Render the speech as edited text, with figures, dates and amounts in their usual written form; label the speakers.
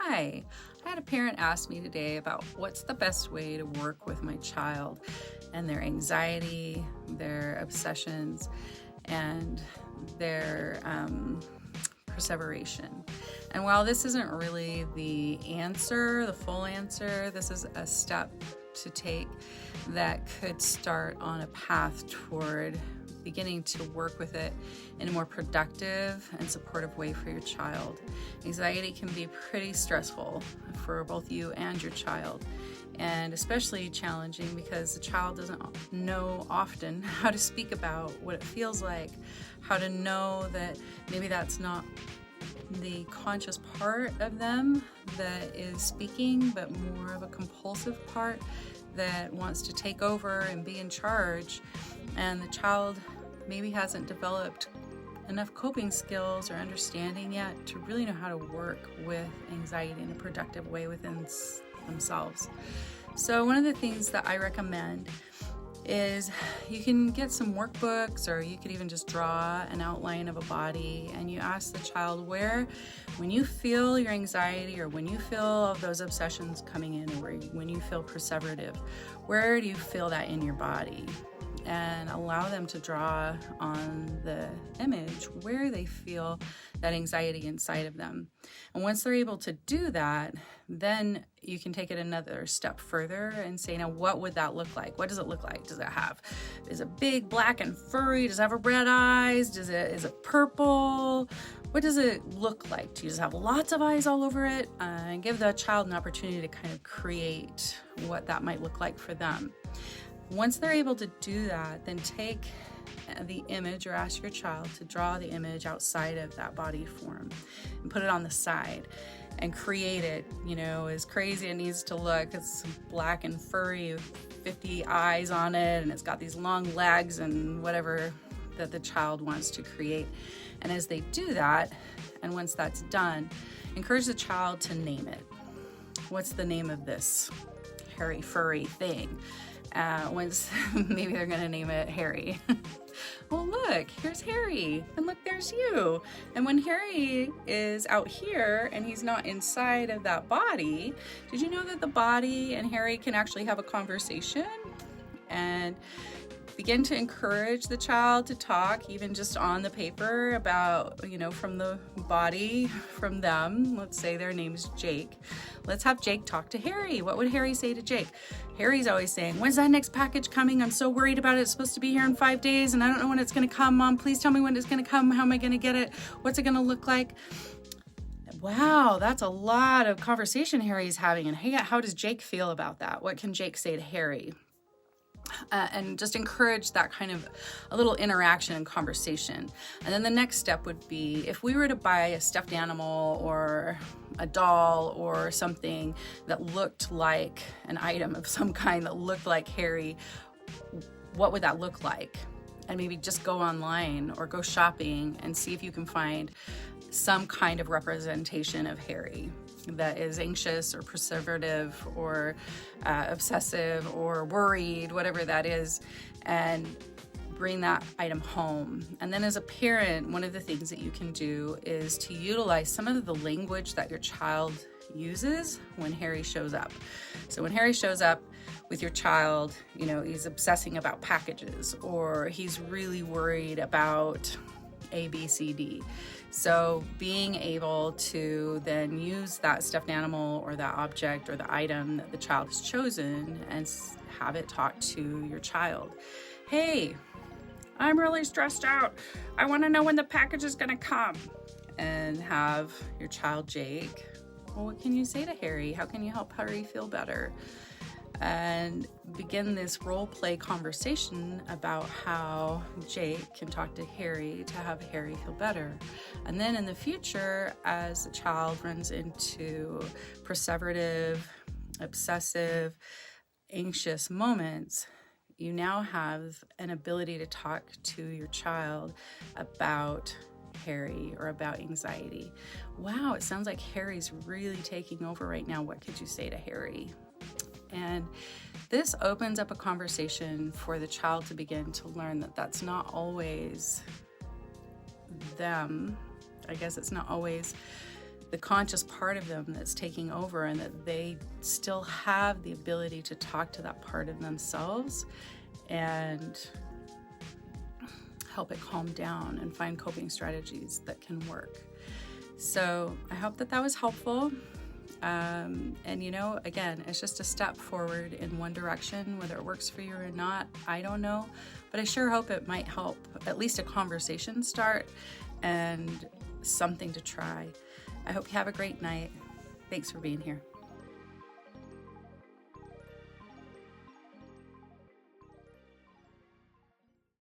Speaker 1: Hi, I had a parent ask me today about what's the best way to work with my child and their anxiety, their obsessions, and their perseveration. And while this isn't really the answer, the full answer, this is a step to take that could start on a path toward beginning to work with it in a more productive and supportive way for your child. Anxiety can be pretty stressful for both you and your child, and especially challenging because the child doesn't know often how to speak about what it feels like, how to know that maybe that's not the conscious part of them that is speaking, but more of a compulsive part that wants to take over and be in charge. And the child maybe hasn't developed enough coping skills or understanding yet to really know how to work with anxiety in a productive way within themselves. So one of the things that I recommend is you can get some workbooks, or you could even just draw an outline of a body, and you ask the child where, when you feel your anxiety or when you feel those obsessions coming in, or when you feel perseverative, where do you feel that in your body? And allow them to draw on the image where they feel that anxiety inside of them. And once they're able to do that, then you can take it another step further and say, now what would that look like? What does it look like? Is it big, black, and furry? Does it have red eyes? Is it purple? What does it look like? Do you just have lots of eyes all over it? And give the child an opportunity to kind of create what that might look like for them. Once they're able to do that, then take the image, or ask your child to draw the image outside of that body form and put it on the side and create it, as crazy it needs to look. It's black and furry with 50 eyes on it, and it's got these long legs and whatever that the child wants to create. And as they do that, and once that's done, encourage the child to name it. What's the name of this hairy, furry thing? Once maybe they're going to name it Harry. Well, look, here's Harry, and look, there's you. And when Harry is out here and he's not inside of that body, did you know that the body and Harry can actually have a conversation? And begin to encourage the child to talk, even just on the paper, about, from the body, from them. Let's say their name's Jake. Let's have Jake talk to Harry. What would Harry say to Jake? Harry's always saying, when's that next package coming? I'm so worried about it. It's supposed to be here in 5 days, and I don't know when it's going to come. Mom, please tell me when it's going to come. How am I going to get it? What's it going to look like? Wow, that's a lot of conversation Harry's having. And how does Jake feel about that? What can Jake say to Harry? And just encourage that kind of a little interaction and conversation. And then the next step would be, if we were to buy a stuffed animal or a doll or something that looked like an item of some kind that looked like Harry, what would that look like? And maybe just go online or go shopping and see if you can find some kind of representation of Harry that is anxious or perseverative or obsessive or worried, whatever that is, and bring that item home. And then as a parent, one of the things that you can do is to utilize some of the language that your child uses when Harry shows up. So when Harry shows up with your child, he's obsessing about packages, or he's really worried about A, B, C, D. So being able to then use that stuffed animal or that object or the item that the child has chosen and have it talk to your child. Hey, I'm really stressed out. I want to know when the package is going to come. And have your child, Jake, well, what can you say to Harry? How can you help Harry feel better? And begin this role play conversation about how Jake can talk to Harry to have Harry feel better. And then in the future, as the child runs into perseverative, obsessive, anxious moments, you now have an ability to talk to your child about Harry or about anxiety. Wow, it sounds like Harry's really taking over right now. What could you say to Harry? And this opens up a conversation for the child to begin to learn that that's not always them. I guess it's not always the conscious part of them that's taking over, and that they still have the ability to talk to that part of themselves and help it calm down and find coping strategies that can work. So I hope that was helpful. And again, it's just a step forward in one direction. Whether it works for you or not, I don't know, but I sure hope it might help at least a conversation start and something to try. I hope you have a great night. Thanks for being here.